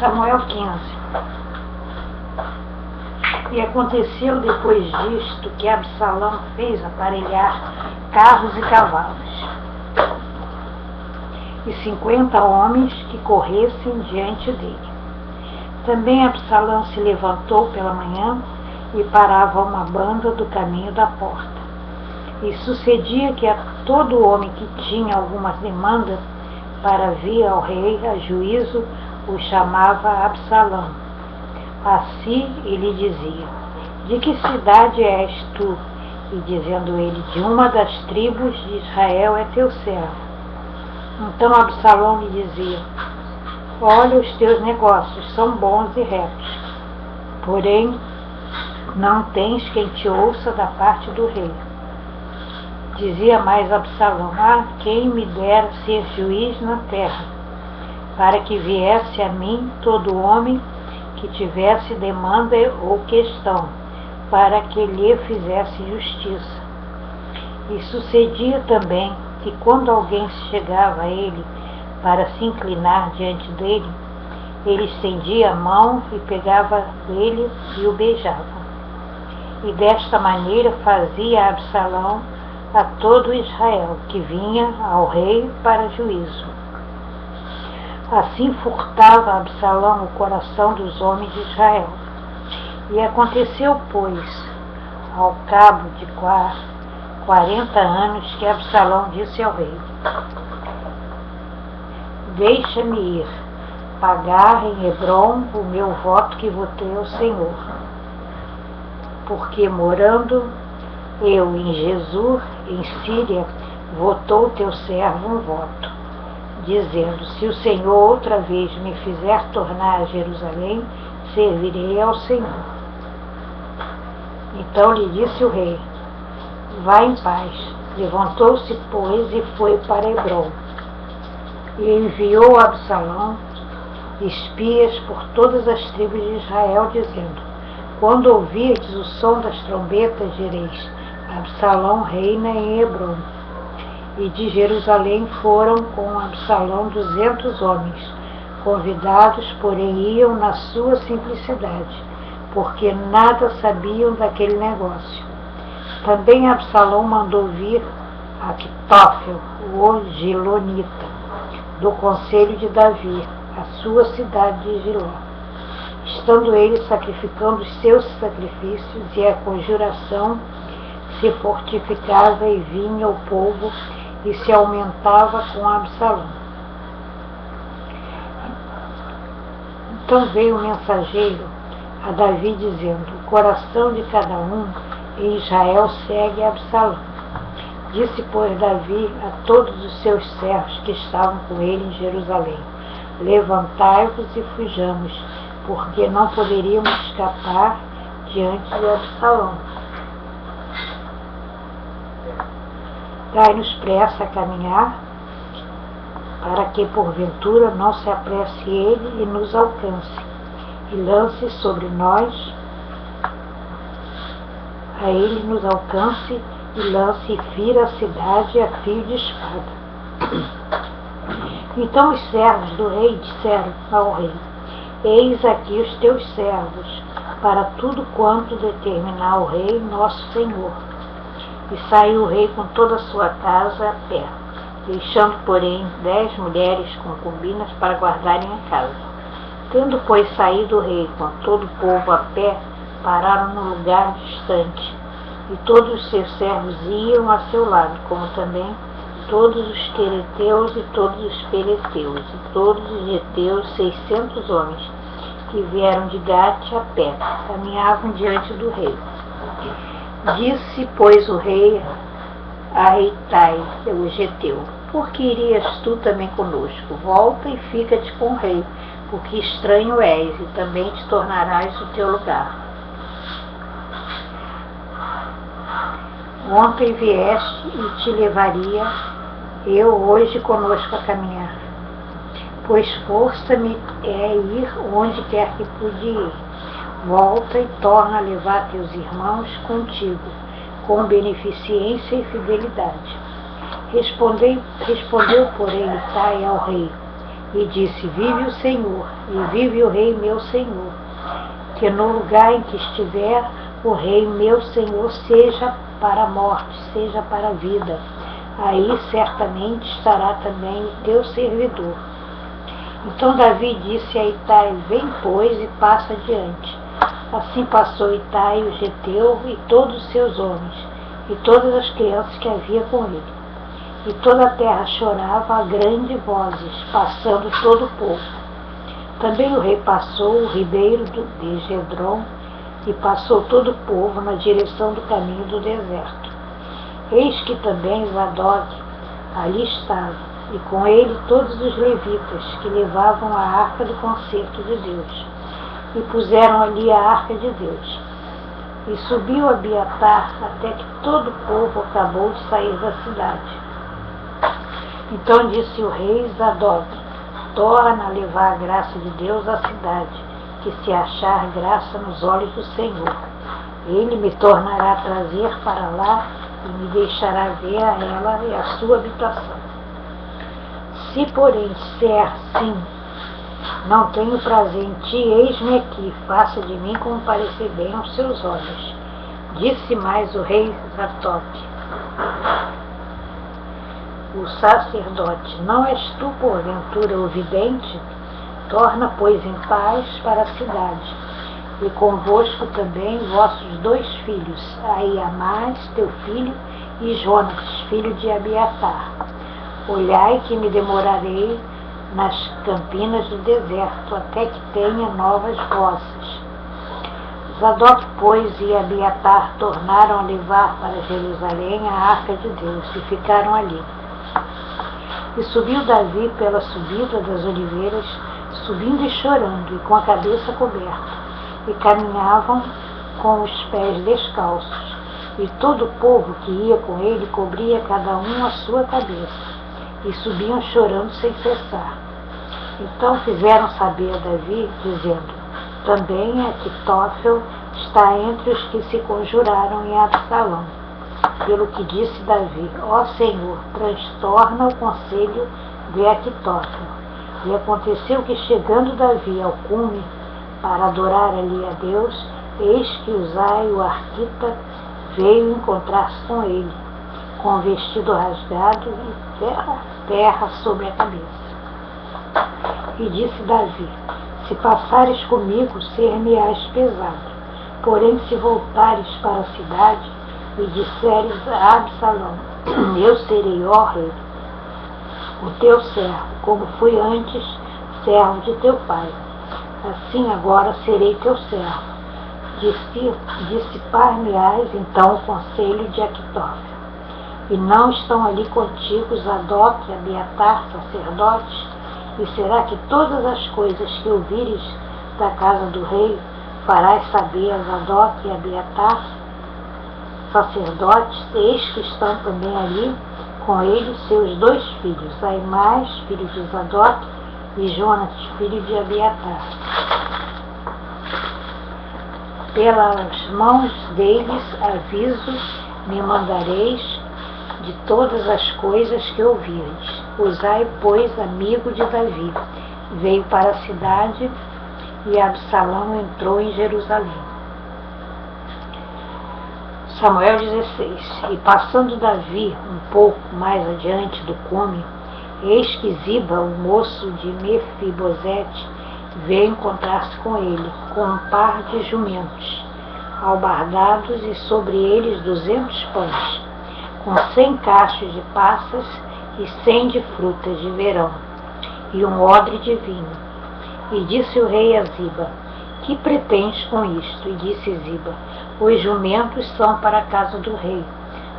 Samuel 15. E aconteceu depois disto que Absalão fez aparelhar carros e cavalos, e 50 homens que corressem diante dele. Também Absalão se levantou pela manhã e parava uma banda do caminho da porta. E sucedia que a todo homem que tinha alguma demanda para vir ao rei a juízo, o chamava Absalão. Assim ele dizia: de que cidade és tu? E dizendo ele: de uma das tribos de Israel é teu servo. Então Absalão lhe dizia: olha, os teus negócios são bons e retos, porém não tens quem te ouça da parte do rei. Dizia mais Absalão: quem me dera ser juiz na terra, para que viesse a mim todo homem que tivesse demanda ou questão, para que lhe fizesse justiça. E sucedia também que quando alguém chegava a ele para se inclinar diante dele, ele estendia a mão e pegava dele e o beijava. E desta maneira fazia Absalão a todo Israel que vinha ao rei para juízo. Assim furtava Absalão o coração dos homens de Israel. E aconteceu, pois, ao cabo de 40 anos, que Absalão disse ao rei: deixa-me ir pagar em Hebrom o meu voto que votei ao Senhor, porque morando eu em Jesus, em Síria, votou teu servo um voto, dizendo: se o Senhor outra vez me fizer tornar a Jerusalém, servirei ao Senhor. Então lhe disse o rei: vá em paz. Levantou-se, pois, e foi para Hebrom. E enviou a Absalão espias por todas as tribos de Israel, dizendo: quando ouvirdes o som das trombetas, direis: Absalão reina em Hebrom. E de Jerusalém foram com Absalão 200 homens, convidados, porém iam na sua simplicidade, porque nada sabiam daquele negócio. Também Absalão mandou vir Aquitófel, o Gilonita, do conselho de Davi, a sua cidade de Giló. Estando ele sacrificando os seus sacrifícios e a conjuração, se fortificava e vinha o povo e se aumentava com Absalão. Então veio o mensageiro a Davi dizendo: o coração de cada um em Israel segue Absalão. Disse, pois, Davi a todos os seus servos que estavam com ele em Jerusalém: levantai-vos e fujamos, porque não poderíamos escapar diante de Absalão. Dai-nos pressa a caminhar, para que porventura não se apresse ele e nos alcance, e lance sobre nós, a ele nos alcance e lance e fira a cidade a fio de espada. Então os servos do rei disseram ao rei: eis aqui os teus servos, para tudo quanto determinar o rei nosso senhor. E saiu o rei com toda a sua casa a pé, deixando, porém, 10 mulheres concubinas para guardarem a casa. Tendo, pois, saído o rei com todo o povo a pé, pararam num lugar distante, e todos os seus servos iam a seu lado, como também todos os quereteus e todos os peleteus, e todos os heteus, 600 homens, que vieram de Gate a pé, caminhavam diante do rei. Disse, pois, o rei a Itai, o geteu: por que irias tu também conosco? Volta e fica-te com o rei, porque estranho és, e também te tornarás o teu lugar. Ontem vieste e te levaria eu hoje conosco a caminhar, pois força-me é ir onde quer que pude ir. Volta e torna a levar teus irmãos contigo, com beneficência e fidelidade. Respondeu, porém, Itai ao rei: e disse: vive o Senhor, e vive o rei meu senhor, que no lugar em que estiver o rei meu senhor, seja para a morte, seja para a vida, aí certamente estará também o teu servidor. Então Davi disse a Itai: vem, pois, e passa adiante. Assim passou Itai o geteu e todos os seus homens, e todas as crianças que havia com ele. E toda a terra chorava a grandes vozes, passando todo o povo. Também o rei passou o ribeiro de Gedron, e passou todo o povo na direção do caminho do deserto. Eis que também Zadok ali estava, e com ele todos os levitas que levavam a arca do concerto de Deus, e puseram ali a arca de Deus. E subiu Abiatar até que todo o povo acabou de sair da cidade. Então disse o rei Zadok: torna a levar a graça de Deus à cidade, que se achar graça nos olhos do Senhor, ele me tornará a trazer para lá e me deixará ver a ela e a sua habitação. Se porém disser sim, não tenho prazer em ti, eis-me aqui, faça de mim como parecer bem aos seus olhos. Disse mais o rei Zadok, o sacerdote: não és tu porventura o vidente? Torna, pois, em paz para a cidade, e convosco também vossos 2 filhos, Ahiamás, teu filho, e Jonas, filho de Abiatar. Olhai que me demorarei nas campinas do deserto, até que tenha novas vozes. Zadok, pois, e Abiatar tornaram a levar para Jerusalém a arca de Deus, e ficaram ali. E subiu Davi pela subida das oliveiras, subindo e chorando, e com a cabeça coberta, e caminhavam com os pés descalços, e todo o povo que ia com ele cobria cada um a sua cabeça, e subiam chorando sem cessar. Então fizeram saber a Davi, dizendo: também Aquitófel está entre os que se conjuraram em Absalão. Pelo que disse Davi: ó Senhor, transtorna o conselho de Aquitófel. E aconteceu que, chegando Davi ao cume para adorar ali a Deus, eis que Uzai, o arquita, veio encontrar-se com ele, com o vestido rasgado e terra sobre a cabeça. E disse Davi: se passares comigo, ser-me-ás pesado. Porém, se voltares para a cidade e disseres a Absalão: eu serei, ó rei, o teu servo, como fui antes servo de teu pai, assim agora serei teu servo. Dissipar-me-ás então o conselho de Aquitófel. E não estão ali contigo Zadok e Abiatar, sacerdotes? E será que todas as coisas que ouvires da casa do rei farás saber a Zadok e Abiatar, sacerdotes? Eis que estão também ali com eles seus 2 filhos, Aimás, filho de Zadok, e Jonas, filho de Abiatar. Pelas mãos deles aviso me mandareis de todas as coisas que ouvires. Uzai, pois, amigo de Davi, veio para a cidade, e Absalão entrou em Jerusalém. Samuel 16. E passando Davi um pouco mais adiante do cume, eis que Ziba, o moço de Mefibosete, veio encontrar-se com ele, com um par de jumentos, albardados, e sobre eles 200 pães, com 100 cachos de passas e 100 de frutas de verão, e um odre de vinho. E disse o rei a Ziba: que pretendes com isto? E disse Ziba: os jumentos são para a casa do rei,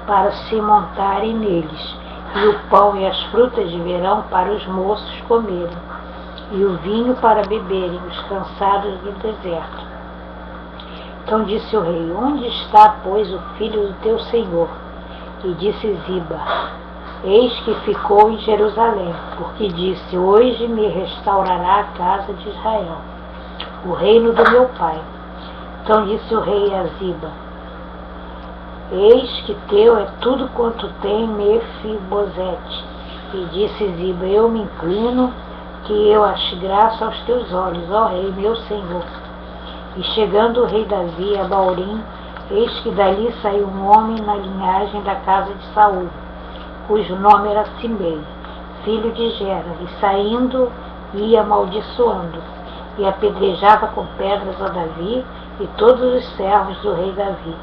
para se montarem neles, e o pão e as frutas de verão para os moços comerem, e o vinho para beberem os cansados do deserto. Então disse o rei: onde está, pois, o filho do teu senhor? E disse Ziba: eis que ficou em Jerusalém, porque disse: hoje me restaurará a casa de Israel, o reino do meu pai. Então disse o rei a Ziba: eis que teu é tudo quanto tem Mefibosete. E disse Ziba: eu me inclino que eu ache graça aos teus olhos, ó rei, meu senhor. E chegando o rei Davi a Baurim, eis que dali saiu um homem na linhagem da casa de Saul, cujo nome era Simei, filho de Gera, e saindo ia amaldiçoando, e apedrejava com pedras a Davi e todos os servos do rei Davi,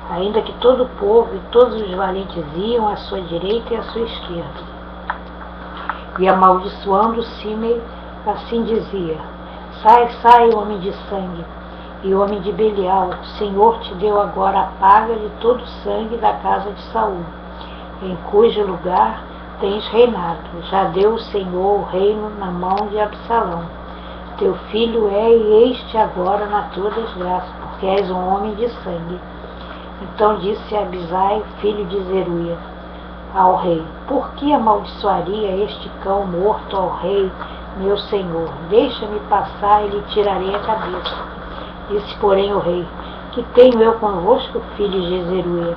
ainda que todo o povo e todos os valentes iam à sua direita e à sua esquerda. E amaldiçoando Simei, assim dizia: sai, sai, homem de sangue, e homem de Belial, o Senhor te deu agora a paga de todo o sangue da casa de Saul, em cujo lugar tens reinado. Já deu o Senhor o reino na mão de Absalão. Teu filho é, e este agora na tua desgraça, porque és um homem de sangue. Então disse Abisai, filho de Zeruia, ao rei: por que amaldiçoaria este cão morto ao rei, meu senhor? Deixa-me passar e lhe tirarei a cabeça. Disse, porém, o rei: que tenho eu convosco, filho de Zeruia?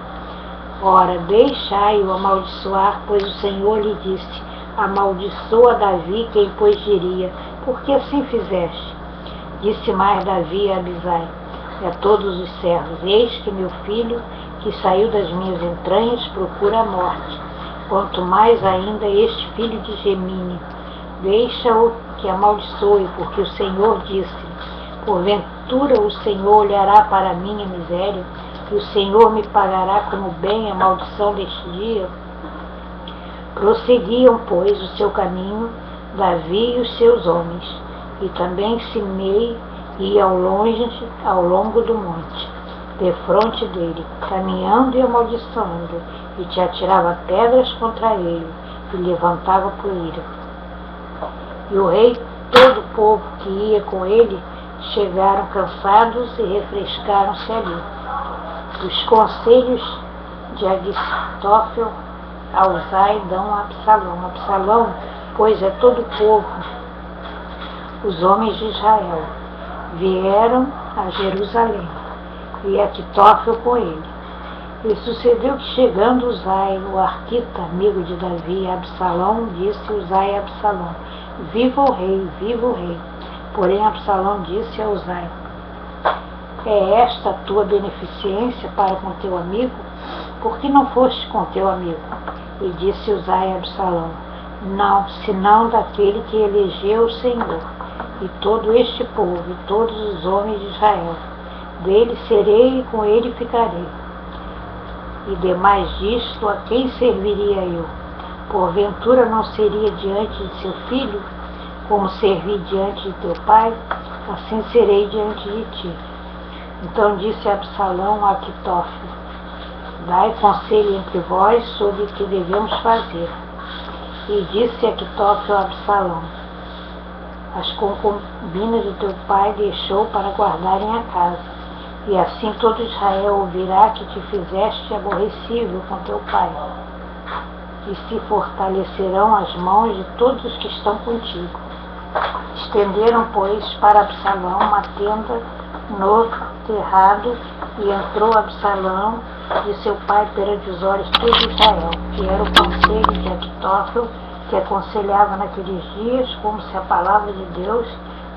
Ora, deixai-o amaldiçoar, pois o Senhor lhe disse: amaldiçoa Davi, quem pois diria: por que assim fizeste? Disse mais Davi a Abisai e a todos os servos: eis que meu filho, que saiu das minhas entranhas, procura a morte, quanto mais ainda este filho de Gemini. Deixa-o que amaldiçoe, porque o Senhor disse: porventura o Senhor olhará para a minha miséria, e o Senhor me pagará como bem a maldição deste dia? Prosseguiam, pois, o seu caminho, Davi e os seus homens, e também Simei ia ao longo do monte, defronte dele, caminhando e amaldiçoando, e te atirava pedras contra ele, e levantava poeira. E o rei e todo o povo que ia com ele chegaram cansados e refrescaram-se ali. Os conselhos de Aguitófel a Uzai dão a Absalão. Absalão, pois, é todo o povo, os homens de Israel, vieram a Jerusalém, e Aquitófel com ele. E sucedeu que, chegando Uzai, o arquita, amigo de Davi, a Absalão, disse Uzai a Absalão: viva o rei, viva o rei. Porém Absalão disse a Uzai: é esta a tua beneficência para com teu amigo? Por que não foste com teu amigo? E disse Uzai a Absalão: não, senão daquele que elegeu o Senhor, e todo este povo, e todos os homens de Israel. Dele serei e com ele ficarei. E demais disto, a quem serviria eu? Porventura não seria diante de seu filho, como servi diante de teu pai? Assim serei diante de ti. Então disse Absalão a Aquitófel: dai conselho entre vós sobre o que devemos fazer. E disse Aquitófel a Absalão: as concubinas de teu pai deixou para guardarem a casa, e assim todo Israel ouvirá que te fizeste aborrecível com teu pai, e se fortalecerão as mãos de todos os que estão contigo. Estenderam, pois, para Absalão uma tenda no terrado, e entrou Absalão de seu pai perante os olhos de todo Israel, que era o conselho de Aquitófel, que aconselhava naqueles dias, como se a palavra de Deus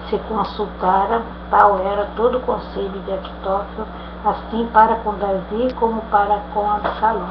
se consultara. Tal era todo o conselho de Aquitófel, assim para com Davi como para com Absalão.